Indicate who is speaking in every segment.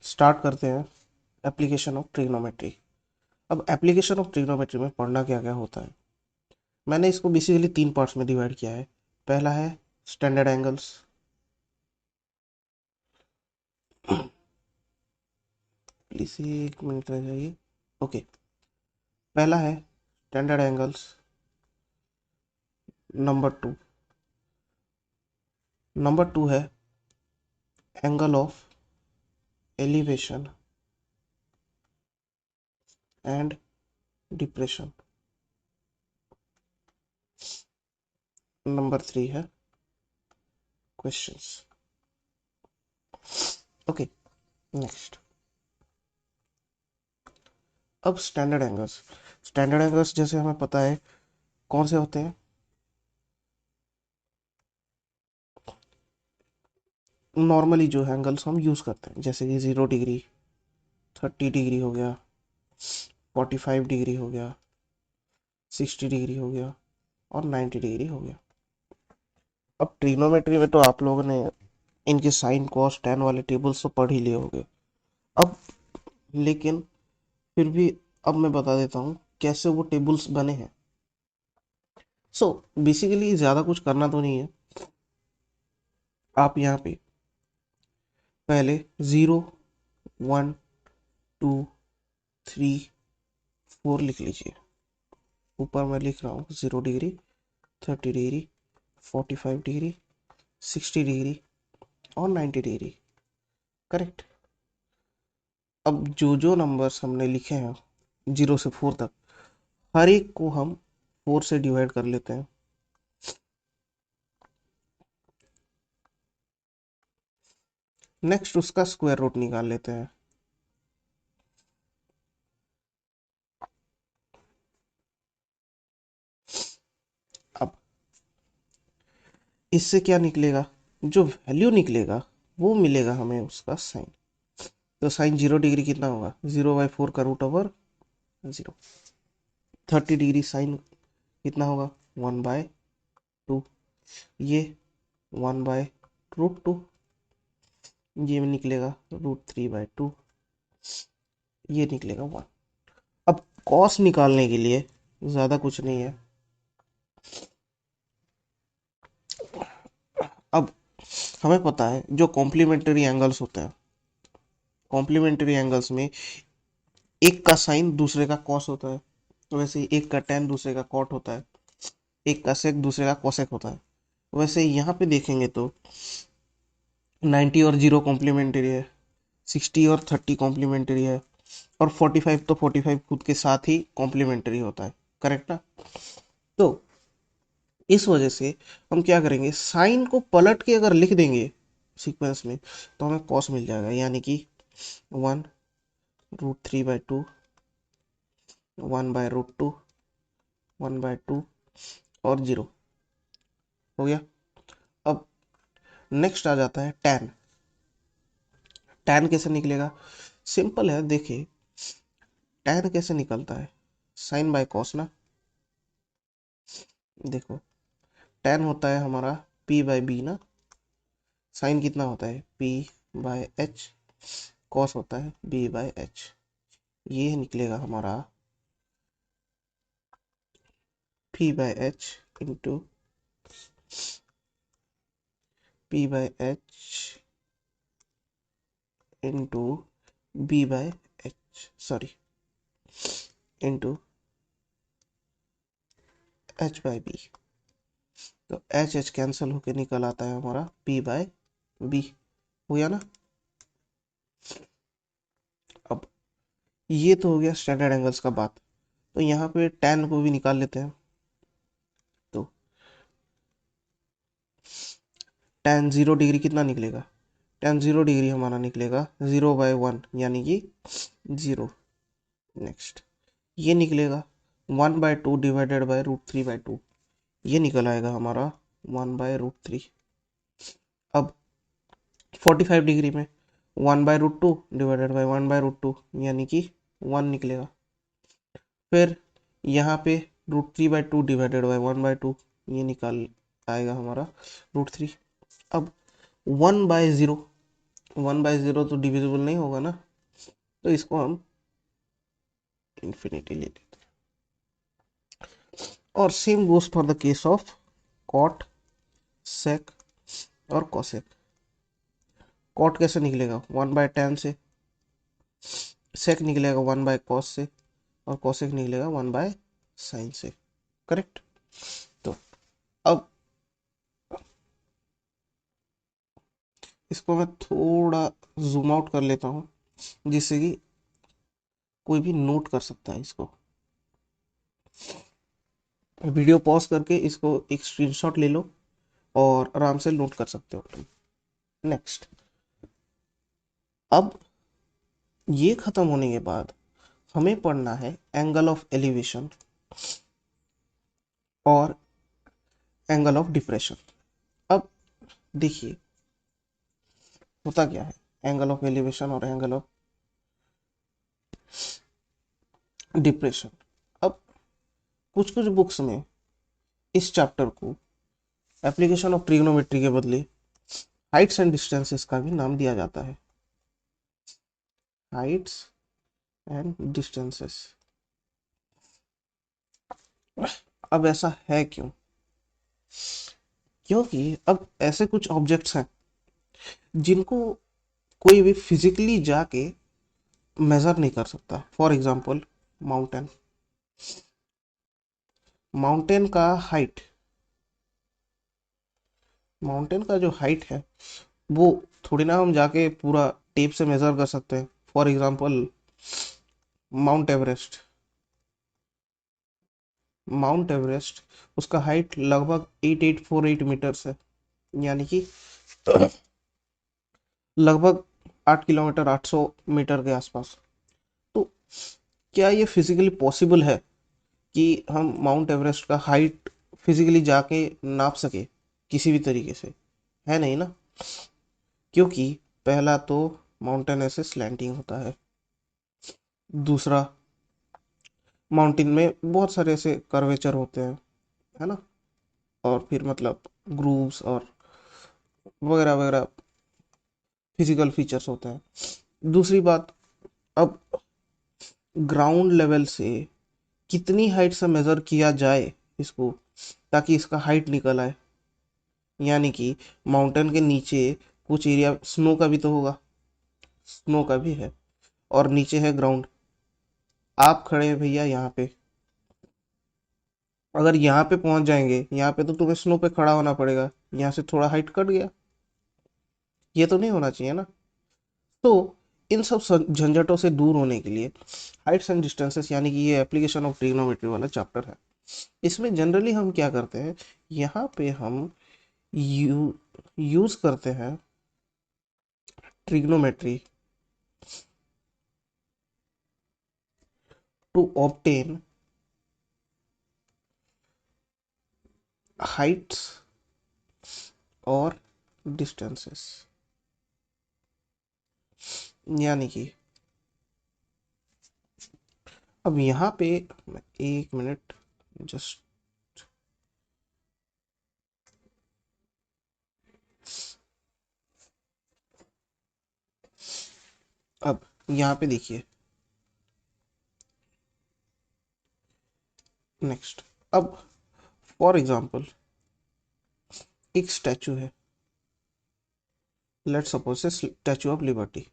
Speaker 1: Start करते हैं application of trigonometry. अब एप्लीकेशन ऑफ ट्रिग्नोमेट्री में पढ़ना क्या क्या होता है, मैंने इसको बेसिकली 3 पार्ट्स में डिवाइड किया है। पहला है स्टैंडर्ड एंगल्स। प्लीज 1 मिनट रह जाइए। ओके, पहला है स्टैंडर्ड एंगल्स। नंबर 2, नंबर 2 है angle of elevation and depression. Number 3 है क्वेश्चंस। Okay, next. अब स्टैंडर्ड एंगल्स जैसे हमें पता है कौन से होते हैं। नॉर्मली जो एंगल्स हम यूज करते हैं जैसे कि 0 डिग्री, 30 डिग्री हो गया, 45 डिग्री हो गया, 60 डिग्री हो गया और 90 डिग्री हो गया। अब ट्रिग्नोमेट्री में तो आप लोगों ने इनके साइन कॉस टैन वाले टेबल्स तो पढ़ ही लिए होंगे। अब लेकिन फिर भी अब मैं बता देता हूँ कैसे वो टेबल्स बने हैं। सो बेसिकली ज़्यादा कुछ करना तो नहीं है। आप यहाँ पे पहले 0, 1, 2, 3, 4 लिख लीजिए। ऊपर मैं लिख रहा हूँ 0 डिग्री, 30 डिग्री, 45 डिग्री, 60 डिग्री और 90 डिग्री। करेक्ट। अब जो जो नंबर्स हमने लिखे हैं 0 से 4 तक, हर एक को हम 4 से डिवाइड कर लेते हैं। नेक्स्ट उसका स्क्वायर रूट निकाल लेते हैं। अब इससे क्या निकलेगा, जो वैल्यू निकलेगा वो मिलेगा हमें उसका साइन। तो साइन 0 डिग्री कितना होगा, 0/4 का रूट ओवर 0। 30 डिग्री साइन कितना होगा, 1/2। ये 1/√2। ये निकलेगा √3/2। ये निकलेगा 1। अब कॉस निकालने के लिए ज़्यादा कुछ नहीं है। अब हमें पता है जो कॉम्प्लीमेंट्री एंगल्स होते हैं, कॉम्प्लीमेंट्री एंगल्स में एक का साइन दूसरे का कॉस होता है, तो वैसे ही एक का टेन दूसरे का कॉट होता है, एक का सेक दूसरे का कोसेक होता है। वैसे ही यहाँ पे देखेंगे तो 90 और 0 कॉम्प्लीमेंट्री है, 60 और 30 कॉम्प्लीमेंट्री है, और 45 तो 45 खुद के साथ ही कॉम्प्लीमेंट्री होता है। करेक्ट ना। तो इस वजह से हम क्या करेंगे, साइन को पलट के अगर लिख देंगे सीक्वेंस में तो हमें कॉस मिल जाएगा, यानी कि 1√3/2, 1/√2, 1/2 और 0 हो गया। अब नेक्स्ट आ जाता है टैन। टैन कैसे निकलेगा, सिंपल है, देखिए टैन कैसे निकलता है, साइन बाय कॉस ना। देखो टैन होता है हमारा P/B ना, साइन कितना होता है P/H, कॉस होता है B/H। ये निकलेगा हमारा P/H into P/H into B/H, sorry, into H/B। तो H कैंसिल होके निकल आता है हमारा P/B। हो गया ना। अब ये तो हो गया स्टैंडर्ड एंगल्स का बात। तो यहाँ पे tan को भी निकाल लेते हैं। तो tan 0 डिग्री कितना निकलेगा, tan 0 डिग्री हमारा निकलेगा 0/1 यानी कि 0। नेक्स्ट ये निकलेगा 1/2 डिवाइडेड बाय √3/2, ये निकल आएगा हमारा 1/√3। अब 45 डिग्री में 1/√2 डिवाइडेड बाय 1/√2 यानी कि 1 निकलेगा। फिर यहाँ पे √3/2 डिवाइडेड बाय 1/2, ये निकल आएगा हमारा √3। अब 1/0 1/0 तो डिविजिबल नहीं होगा ना, तो इसको हम इन्फिनिटी ले लेते हैं। और same goes for the case of cot, sec और कोसेक। कॉट कैसे निकलेगा? 1/tan से। सेक निकलेगा 1/cos से। और कोसेक निकलेगा 1/sin से। करेक्ट। तो अब इसको मैं थोड़ा जूम आउट कर लेता हूँ, जिससे कि कोई भी नोट कर सकता है इसको। वीडियो पॉज करके इसको एक स्क्रीनशॉट ले लो और आराम से नोट कर सकते हो तुम। नेक्स्ट, अब ये खत्म होने के बाद हमें पढ़ना है एंगल ऑफ एलिवेशन और एंगल ऑफ डिप्रेशन। अब देखिए होता क्या है एंगल ऑफ एलिवेशन और एंगल ऑफ डिप्रेशन। अब कुछ कुछ बुक्स में इस चैप्टर को एप्लीकेशन ऑफ ट्रिग्नोमेट्री के बदले हाइट्स एंड डिस्टेंसेस का भी नाम दिया जाता है। Heights and distances. अब ऐसा है क्यों? क्योंकि अब ऐसे कुछ ऑब्जेक्ट्स हैं जिनको कोई भी फिजिकली जाके मेजर नहीं कर सकता। For example mountain. माउंटेन का हाइट, माउंटेन का जो हाइट है वो थोड़ी ना हम जाके पूरा टेप से मेजर कर सकते हैं। For example mount Everest. Mount Everest, उसका हाइट लगभग 8848 मीटर्स है, यानी कि लगभग 8 किलोमीटर, 800 मीटर के आसपास। तो क्या ये फिजिकली पॉसिबल है कि हम माउंट एवरेस्ट का हाइट फिजिकली जाके नाप सके किसी भी तरीके से? है नहीं ना। क्योंकि पहला तो माउंटेन ऐसे स्लैंटिंग होता है, दूसरा माउंटेन में बहुत सारे ऐसे कर्वेचर होते हैं, है ना। और फिर मतलब ग्रूव्स और वगैरह वगैरह फिजिकल फीचर्स होते हैं। दूसरी बात, अब ग्राउंड लेवल से कितनी हाइट से मेजर किया जाए इसको ताकि इसका हाइट निकल आए। यानी कि माउंटेन के नीचे कुछ एरिया स्नो का भी तो होगा, स्नो का भी है, और नीचे है ग्राउंड। आप खड़े हैं भैया यहाँ पे, अगर यहाँ पे पहुंच जाएंगे, यहाँ पे तो तुम्हें स्नो पे खड़ा होना पड़ेगा, यहाँ से थोड़ा हाइट कट गया, ये तो नहीं होना चाहिए ना। तो इन सब झंझटों से दूर होने के लिए हाइट्स एंड डिस्टेंसेस, यानी कि ये एप्लीकेशन ऑफ ट्रिग्नोमेट्री वाला चैप्टर है, इसमें जनरली हम क्या करते हैं, यहाँ पे हम यूज करते हैं ट्रिग्नोमेट्री टू ऑब्टेन हाइट्स और डिस्टेंसेस। यानी कि अब यहाँ पे, एक मिनट जस्ट, अब यहाँ पे देखिए। नेक्स्ट, अब फॉर एग्जांपल एक स्टैचू है, लेट्स सपोज से statue of liberty.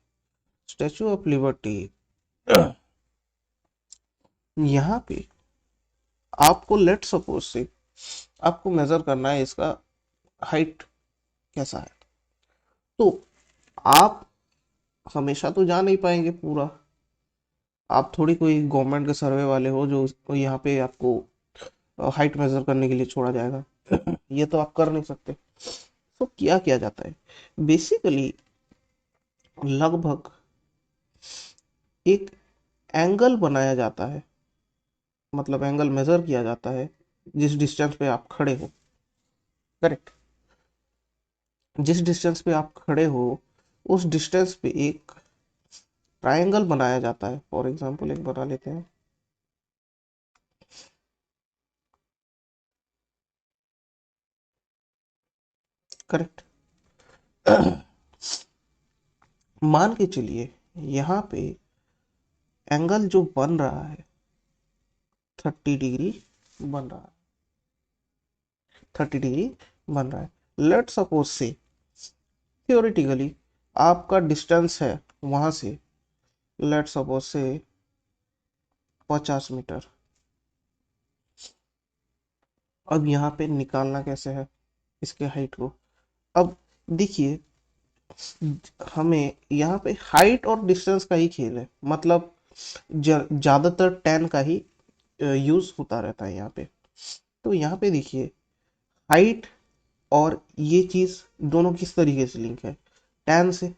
Speaker 1: Statue of liberty, यहाँ पे आपको लेट सपोज से आपको मेजर करना है इसका हाइट कैसा है। तो आप हमेशा तो जा नहीं पाएंगे पूरा, आप थोड़ी कोई गवर्नमेंट के सर्वे वाले हो जो यहाँ पे आपको हाइट मेजर करने के लिए छोड़ा जाएगा। ये तो आप कर नहीं सकते। तो क्या किया जाता है, बेसिकली लगभग एक एंगल बनाया जाता है, मतलब एंगल मेजर किया जाता है जिस डिस्टेंस पे आप खड़े हो। करेक्ट। जिस डिस्टेंस पे आप खड़े हो उस डिस्टेंस पे एक ट्रायंगल बनाया जाता है। फॉर एग्जांपल एक बना लेते हैं। करेक्ट। मान के चलिए यहाँ पे एंगल जो बन रहा है 30 डिग्री बन रहा है, 30 डिग्री बन रहा है। लेट सपोज से थियोरिटिकली आपका डिस्टेंस है वहां से, लेट सपोज से 50 मीटर। अब यहाँ पे निकालना कैसे है इसके हाइट को। अब देखिए हमें यहाँ पे हाइट और डिस्टेंस का ही खेल है, मतलब ज्यादातर टेन का ही यूज होता रहता है यहाँ पे। तो यहाँ पे देखिए हाइट और ये चीज दोनों किस तरीके से लिंक है, टेन से,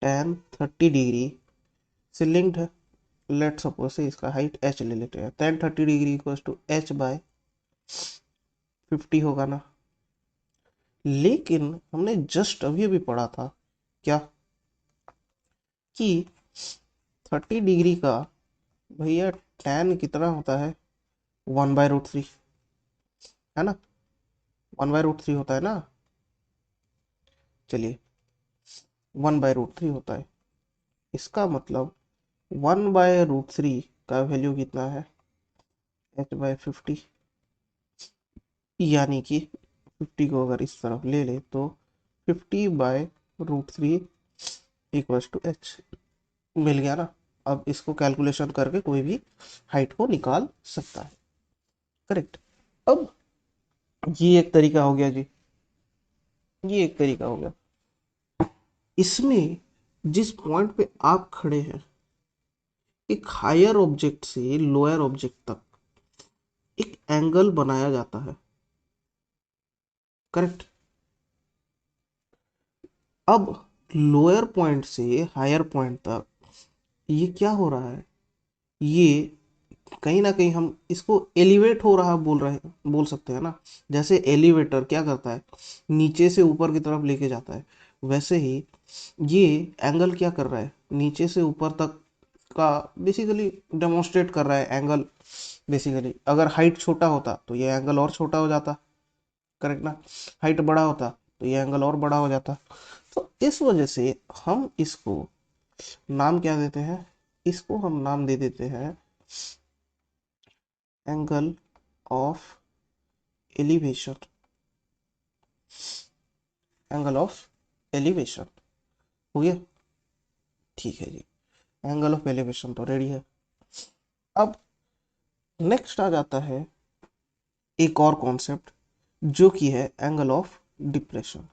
Speaker 1: टेन 30 डिग्री से लिंक्ड है। लेट सपोज से इसका हाइट h ले लेते हैं, tan 30 degree equal to h by 50 होगा ना। लेकिन हमने जस्ट अभी अभी पढ़ा था क्या, कि 30 डिग्री का भैया tan कितना होता है, 1/√3, है ना, 1/√3 होता है ना। चलिए 1/√3 होता है, इसका मतलब 1/√3 का वैल्यू कितना है, h/50, यानी कि 50 को अगर इस तरफ ले ले तो 50/√3 इक्वल्स टू h, मिल गया ना। अब इसको कैलकुलेशन करके कोई भी हाइट को निकाल सकता है, करेक्ट। अब ये एक तरीका हो गया जी, ये एक तरीका हो गया। इसमें जिस पॉइंट पे आप खड़े हैं, एक हायर ऑब्जेक्ट से लोअर ऑब्जेक्ट तक एक एंगल बनाया जाता है, करेक्ट। अब लोअर पॉइंट से हायर पॉइंट तक ये क्या हो रहा है, ये कहीं ना कहीं हम इसको एलिवेट हो रहा बोल रहे हैं, बोल सकते हैं ना। जैसे एलिवेटर क्या करता है, नीचे से ऊपर की तरफ लेके जाता है, वैसे ही ये एंगल क्या कर रहा है, नीचे से ऊपर तक का बेसिकली डेमोन्स्ट्रेट कर रहा है एंगल। बेसिकली अगर हाइट छोटा होता तो ये एंगल और छोटा हो जाता, करेक्ट ना। हाइट बड़ा होता तो ये एंगल और बड़ा हो जाता। तो इस वजह से हम इसको नाम क्या देते हैं, इसको हम नाम दे देते हैं angle of elevation, angle of elevation. हो गया, ठीक है जी, एंगल ऑफ एलिवेशन तो रेडी है। अब नेक्स्ट आ जाता है एक और कॉन्सेप्ट जो कि है एंगल ऑफ डिप्रेशन।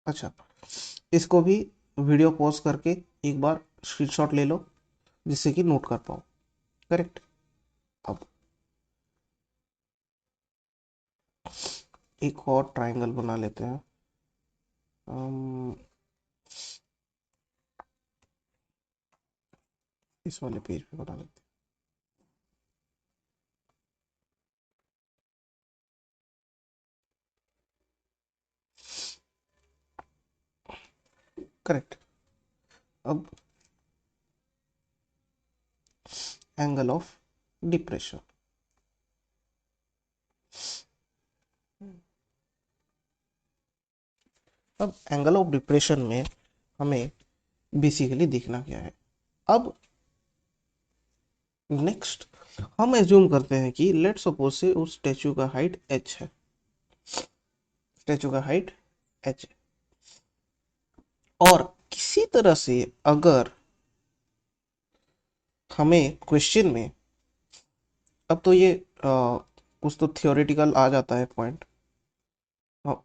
Speaker 1: अच्छा, इसको भी वीडियो पॉज करके एक बार स्क्रीनशॉट ले लो जिससे कि नोट कर पाओ, करेक्ट। अब एक और ट्राइंगल बना लेते हैं, इस वाले पेज पे बना लेते हैं, करेक्ट। अब एंगल ऑफ डिप्रेशन, अब एंगल ऑफ डिप्रेशन में हमें बेसिकली देखना क्या है। अब नेक्स्ट हम एज्यूम करते हैं कि लेट सपोज से उस स्टैचू का हाइट h है, स्टैचू का हाइट h है, और किसी तरह से अगर हमें क्वेश्चन में, अब तो ये कुछ तो थियोरेटिकल आ जाता है पॉइंट। हाँ,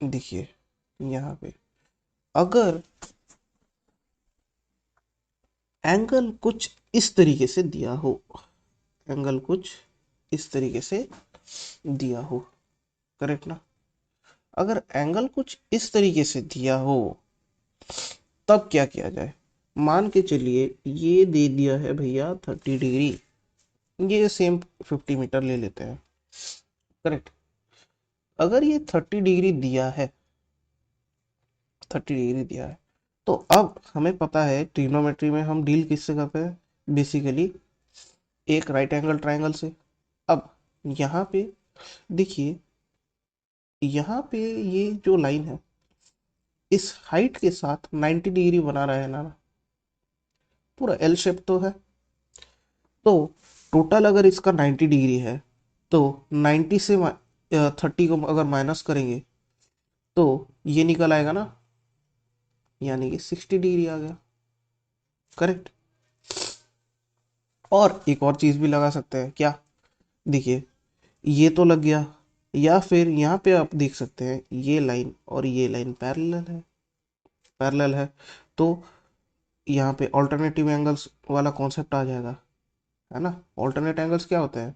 Speaker 1: देखिए यहाँ पे अगर एंगल कुछ इस तरीके से दिया हो, एंगल कुछ इस तरीके से दिया हो, करेक्ट ना। अगर एंगल कुछ इस तरीके से दिया हो तब क्या किया जाए। मान के चलिए ये दे दिया है भैया 30 डिग्री, ये सेम 50 मीटर ले लेते हैं, करेक्ट। अगर ये 30 डिग्री दिया है, 30 डिग्री दिया है, तो अब हमें पता है ट्रिग्नोमेट्री में हम डील किससे करते हैं, बेसिकली एक राइट एंगल ट्राइंगल से। अब यहाँ पे देखिए, यहाँ पे ये जो लाइन है इस हाइट के साथ 90 डिग्री बना रहा है ना, पूरा एल शेप तो है। तो टोटल अगर इसका 90 डिग्री है तो 90 से 30 को अगर माइनस करेंगे तो ये निकल आएगा ना, यानी कि 60 डिग्री आ गया। करेक्ट। और एक और चीज भी लगा सकते हैं क्या, देखिए ये तो लग गया, या फिर यहाँ पे आप देख सकते हैं ये लाइन और ये लाइन पैरेलल है, पैरेलल है। तो यहाँ पे ऑल्टरनेटिव एंगल्स वाला कॉन्सेप्ट आ जाएगा, है ना। ऑल्टरनेट एंगल्स क्या होते हैं,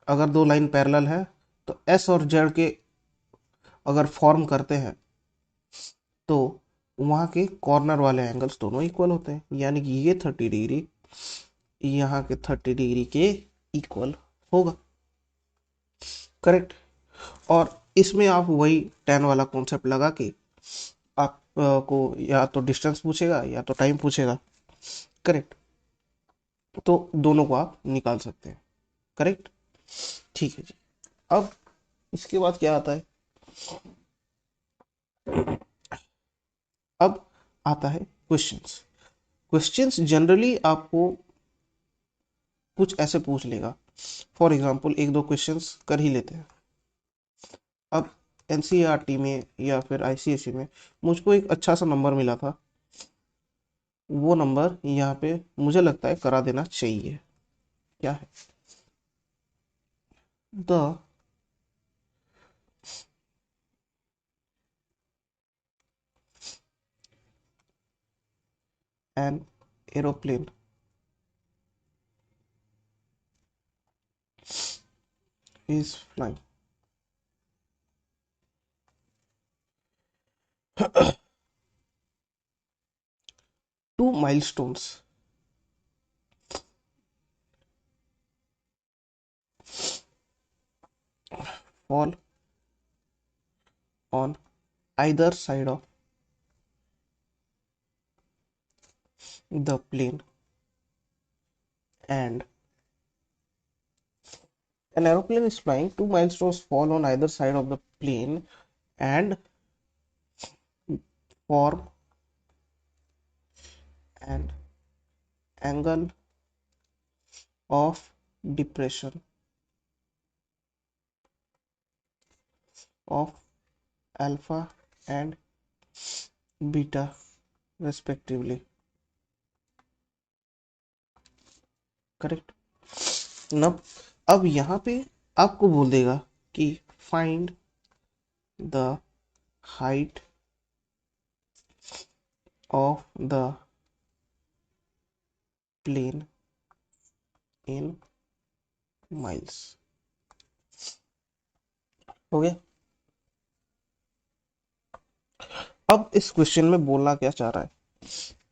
Speaker 1: अगर दो लाइन पैरेलल है तो एस और जेड के अगर फॉर्म करते हैं तो वहाँ के कॉर्नर वाले एंगल्स दोनों इक्वल होते हैं, यानी कि ये 30 डिग्री यहाँ के 30 डिग्री के इक्वल होगा। करेक्ट। और इसमें आप वही tan वाला कॉन्सेप्ट लगा के आप को या तो डिस्टेंस पूछेगा या तो टाइम पूछेगा। करेक्ट। तो दोनों को आप निकाल सकते हैं। करेक्ट। ठीक है जी। अब इसके बाद क्या आता है, अब आता है क्वेश्चंस। क्वेश्चंस जनरली आपको कुछ ऐसे पूछ लेगा। फॉर एग्जांपल एक दो क्वेश्चंस कर ही लेते हैं। अब एनसीईआरटी में या फिर आईसीएसई में मुझको एक अच्छा सा नंबर मिला था, वो नंबर यहाँ पे मुझे लगता है करा देना चाहिए। क्या है, the an aeroplane is flying two milestones fall on either side of the plane, and an aeroplane is flying, two milestones fall on either side of the plane and form an angle of depression of alpha and beta respectively. Correct ना। अब यहाँ पे आपको बोल देगा कि find the height of the plane in miles. हो गया। अब इस क्वेश्चन में बोलना क्या चाह रहा है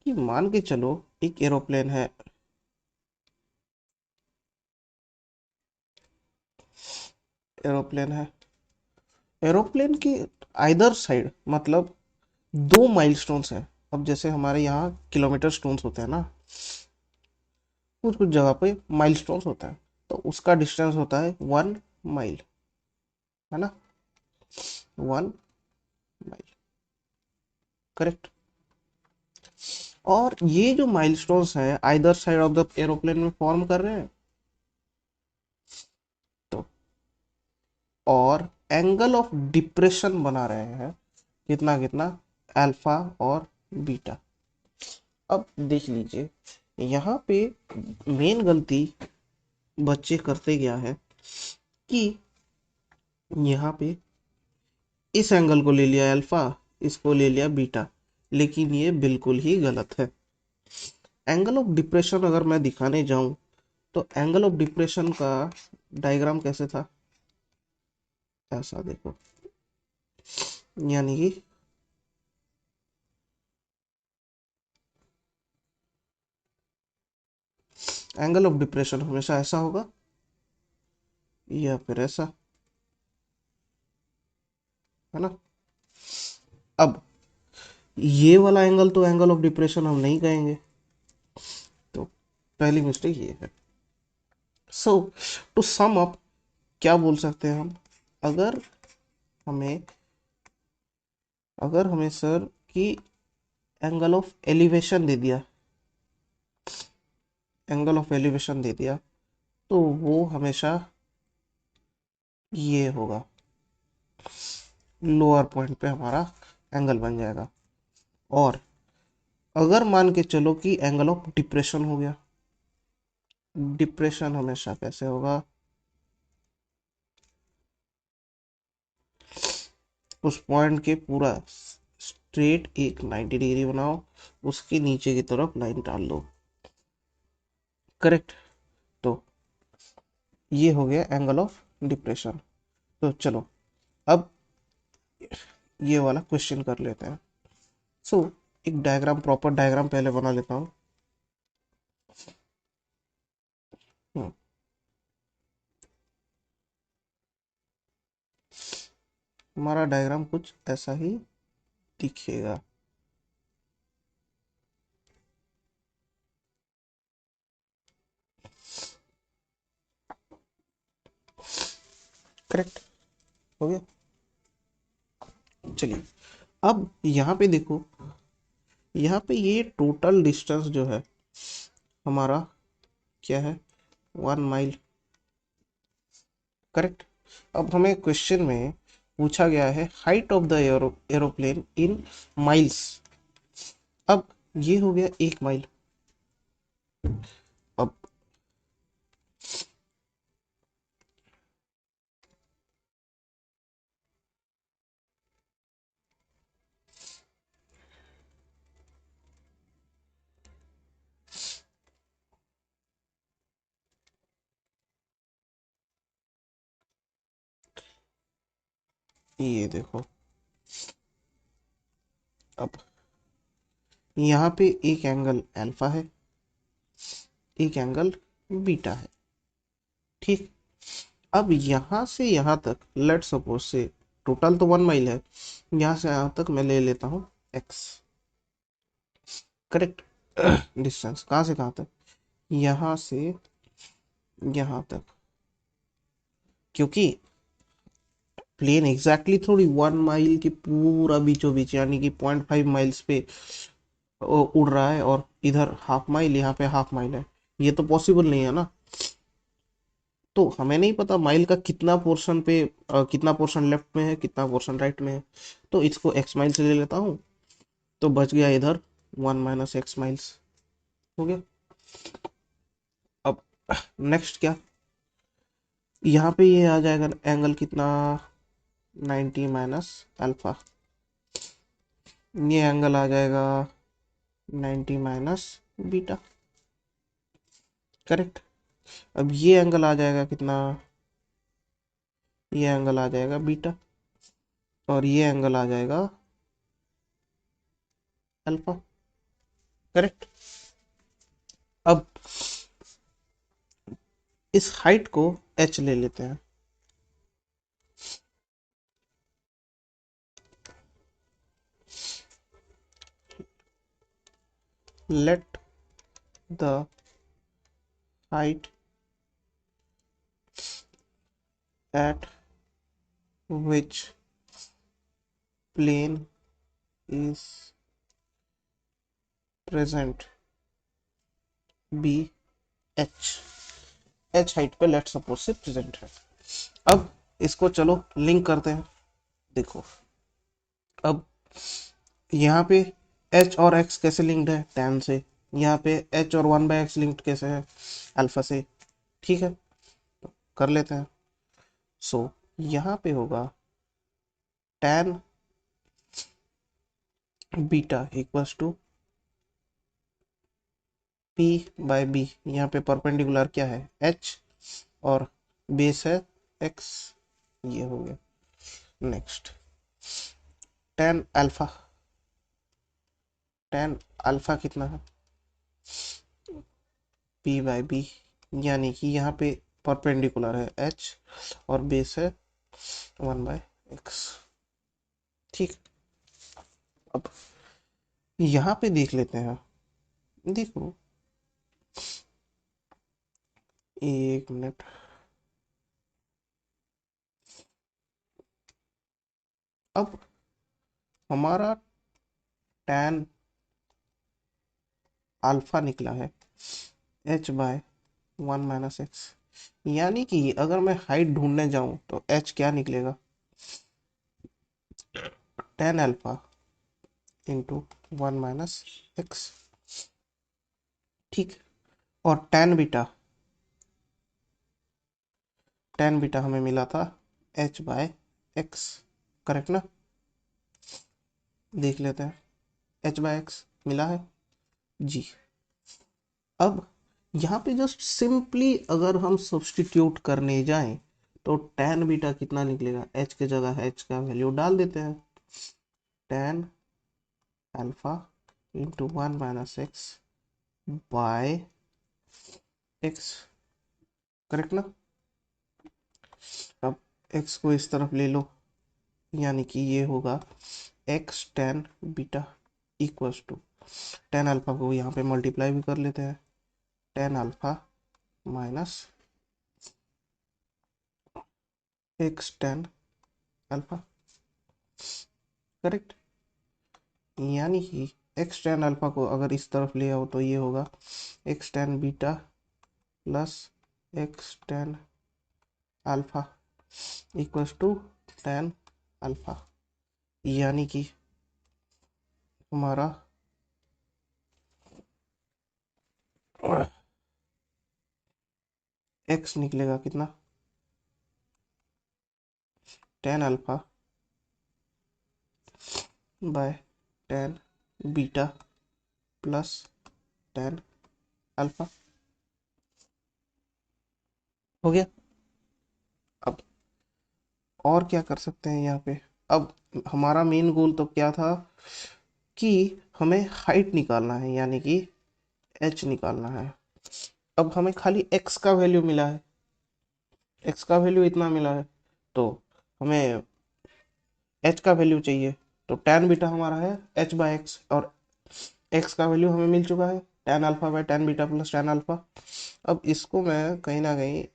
Speaker 1: कि मान के चलो एक एरोप्लेन है, एरोप्लेन है, एरोप्लेन की आइदर साइड मतलब दो माइलस्टोन्स हैं। अब जैसे हमारे यहाँ किलोमीटर स्टोन्स होते हैं ना, कुछ कुछ जगह पे माइलस्टोन्स होता है, तो उसका डिस्टेंस होता है 1 माइल, है ना, 1 माइल। करेक्ट। और ये जो माइलस्टोन्स हैं either side of the aeroplane में फॉर्म कर रहे हैं, तो और एंगल ऑफ डिप्रेशन बना रहे हैं कितना कितना, अल्फा और बीटा। अब देख लीजिए यहाँ पे मेन गलती बच्चे करते क्या है कि यहाँ पे इस एंगल को ले लिया अल्फा, इसको ले लिया बीटा, लेकिन ये बिल्कुल ही गलत है। एंगल ऑफ डिप्रेशन अगर मैं दिखाने जाऊं तो एंगल ऑफ डिप्रेशन का डायग्राम कैसे था, ऐसा देखो, यानी कि एंगल ऑफ डिप्रेशन हमेशा ऐसा होगा या फिर ऐसा, है ना। अब ये वाला एंगल तो एंगल ऑफ डिप्रेशन हम नहीं कहेंगे, तो पहली मिस्टेक ये है। सो टू सम अप, क्या बोल सकते हैं हम, अगर हमें अगर हमें सर कि एंगल ऑफ एलिवेशन दे दिया, एंगल ऑफ एलिवेशन दे दिया, तो वो हमेशा ये होगा, लोअर पॉइंट पे हमारा एंगल बन जाएगा। और अगर मान के चलो कि एंगल ऑफ डिप्रेशन हो गया, डिप्रेशन हमेशा कैसे होगा, उस पॉइंट के पूरा स्ट्रेट एक 90 डिग्री बनाओ, उसके नीचे की तरफ लाइन डाल दो, करेक्ट। तो ये हो गया एंगल ऑफ डिप्रेशन। तो चलो अब ये वाला क्वेश्चन कर लेते हैं। सो एक डायग्राम, प्रॉपर डायग्राम पहले बना लेता हूँ। हम्म, हमारा डायग्राम कुछ ऐसा ही दिखेगा। करेक्ट, हो गया। चलिए अब यहाँ पे देखो, यहाँ पे ये टोटल डिस्टेंस जो है हमारा क्या है, 1 माइल, करेक्ट। अब हमें क्वेश्चन में पूछा गया है height of the aeroplane in miles. अब ये हो गया 1 माइल। अब ये देखो, अब यहाँ पे एक एंगल अल्फा है, एक एंगल बीटा है, ठीक। अब यहाँ से यहाँ तक लेट सपोज से टोटल तो 1 माइल है, यहाँ से यहाँ तक मैं ले लेता हूँ एक्स, करेक्ट। डिस्टेंस कहाँ से कहाँ तक, यहाँ से यहाँ तक, क्योंकि प्लेन एग्जैक्टली थोड़ी 1 माइल की पूरा बीचों बीच यानी कि 0.5 माइल्स पे उड़ रहा है, और इधर हाफ माइल, यहाँ पे हाफ माइल है, ये तो पॉसिबल नहीं है ना। तो हमें नहीं पता माइल का कितना पोर्शन पे कितना पोर्शन लेफ्ट में है, कितना पोर्शन राइट में है। तो इसको एक्स माइल से ले लेता हूँ, तो बच गया इधर 1 - x माइल्स, हो गया। अब नेक्स्ट क्या, यहाँ पे ये आ जाएगा एंगल कितना, 90 - अल्फा, ये एंगल आ जाएगा 90 - बीटा, करेक्ट। अब ये एंगल आ जाएगा कितना, ये एंगल आ जाएगा बीटा, और ये एंगल आ जाएगा अल्फा, करेक्ट। अब इस हाइट को एच ले लेते हैं, let the height at which plane is present be h, h height पे लेट सपोज से प्रेजेंट है। अब इसको चलो लिंक करते हैं, देखो अब यहाँ पे h और x कैसे लिंक्ड है, tan से। यहाँ पे h और 1/x लिंक्ड कैसे है, अल्फा से, ठीक है। तो कर लेते हैं। सो यहाँ पे होगा tan beta equals to p/b, यहाँ पे परपेंडिकुलर क्या है h, और बेस है x, ये हो गया। नेक्स्ट tan अल्फा कितना है, p/b, यानी कि यहाँ पे परपेंडिकुलर है h, और बेस है 1/x, ठीक। अब यहाँ पे देख लेते हैं, देखो 1 मिनट, अब हमारा tan अल्फा निकला है h/1 - x, यानी कि अगर मैं हाइट ढूंढने जाऊं तो h क्या निकलेगा, tan अल्फा इंटू 1 - x। ठीक। और tan बीटा हमें मिला था h/x, करेक्ट ना। देख लेते हैं, h/x मिला है जी। अब यहाँ पे जस्ट सिंपली अगर हम सब्स्टिट्यूट करने जाएं तो tan बीटा कितना निकलेगा, h के जगह h का वैल्यू डाल देते हैं, tan alpha into 1 - x by x, correct ना। अब x को इस तरफ ले लो, यानी कि ये होगा x tan beta equals to, tan alpha को यहाँ पे मल्टीप्लाई भी कर लेते हैं, tan alpha minus x tan alpha, correct. यानी कि x tan अल्फा को अगर इस तरफ ले आओ तो ये होगा x tan beta plus x tan alpha equals to tan alpha, यानी कि हमारा x निकलेगा कितना, tan alpha by tan beta plus tan alpha, हो गया। अब और क्या कर सकते हैं यहाँ पे, अब हमारा मेन गोल तो क्या था कि हमें हाइट निकालना है, यानी कि h निकालना है। अब हमें खाली x का वैल्यू मिला है, x का वैल्यू इतना मिला है, तो हमें h का वैल्यू चाहिए, तो tan बीटा हमारा है h/x, और x का वैल्यू हमें मिल चुका है tan alpha by tan beta plus tan alpha. अब इसको मैं कहीं ना कहीं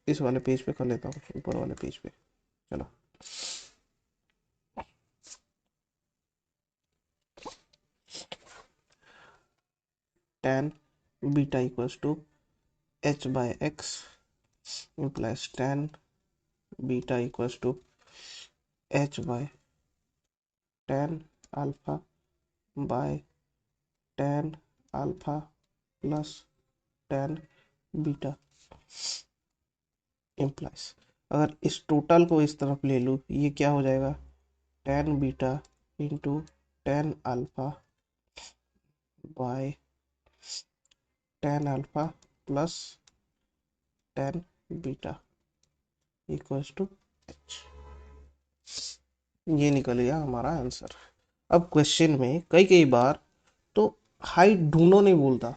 Speaker 1: इस वाले पेज पे कर लेता हूँ, ऊपर वाले पेज पे, चलो। tan beta equals to h/x implies tan beta equals to h/tan alpha by tan alpha plus tan beta implies, अगर इस टोटल को इस तरफ ले लूँ ये क्या हो जाएगा, tan beta into tan alpha by tan alpha plus tan beta equals to h। ये निकल गया हमारा आंसर। अब क्वेश्चन में कई कई बार तो हाइट ढूंढो नहीं बोलता,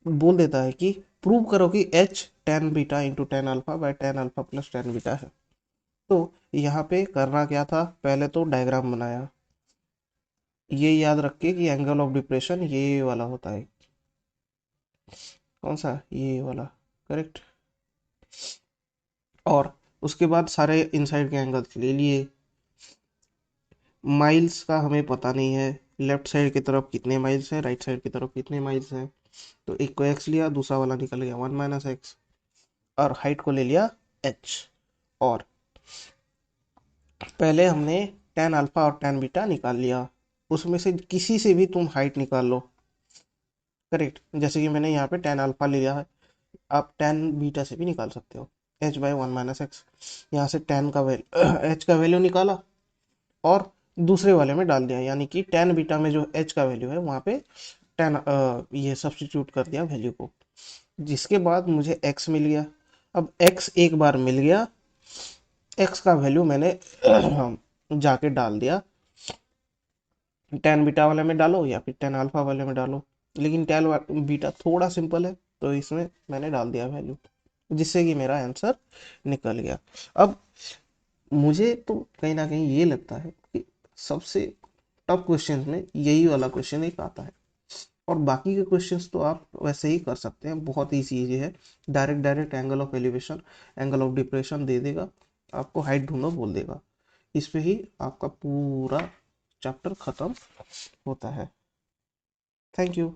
Speaker 1: बोल देता है कि प्रूव करो कि h tan beta into tan alpha by tan alpha plus tan beta है। तो यहाँ पे करना क्या था, पहले तो डायग्राम बनाया, ये याद रखिए कि एंगल ऑफ डिप्रेशन ये वाला होता है, कौन सा, ये वाला, करेक्ट। और उसके बाद सारे इनसाइड के एंगल्स ले लिए, माइल्स का हमें पता नहीं है, लेफ्ट साइड की तरफ कितने माइल्स हैं, राइट साइड की तरफ कितने माइल्स हैं, तो एक को x लिया, दूसरा वाला निकल गया 1 - x, और हाइट को ले लिया h। और पहले हमने tan अल्फा और tan बीटा निकाल लिया, उसमें से किसी से भी तुम हाइट निकाल लो, करेक्ट। जैसे कि मैंने यहाँ पे tan अल्फा ले लिया है, आप tan बीटा से भी निकाल सकते हो, h/1 - x। यहाँ से tan का वैल्यू h का वैल्यू निकाला और दूसरे वाले में डाल दिया, यानी कि tan बीटा में जो h का वैल्यू है वहाँ पे tan ये सब्स्टिट्यूट कर दिया वैल्यू को, जिसके बाद मुझे x मिल गया। अब x एक बार मिल गया, x का वैल्यू मैंने जाके डाल दिया, tan बीटा वाले में डालो या फिर tan अल्फा वाले में डालो, लेकिन tan बीटा थोड़ा सिंपल है तो इसमें मैंने डाल दिया वैल्यू, जिससे कि मेरा आंसर निकल गया। अब मुझे तो कहीं ना कहीं ये लगता है कि सबसे टफ क्वेश्चन में यही वाला क्वेश्चन एक आता है, और बाकी के क्वेश्चंस तो आप वैसे ही कर सकते हैं, बहुत ही इजी है। Direct direct angle of elevation, angle of depression दे देगा, आपको हाइट ढूंढो बोल देगा, इस पे ही आपका पूरा चैप्टर खत्म होता है। Thank you.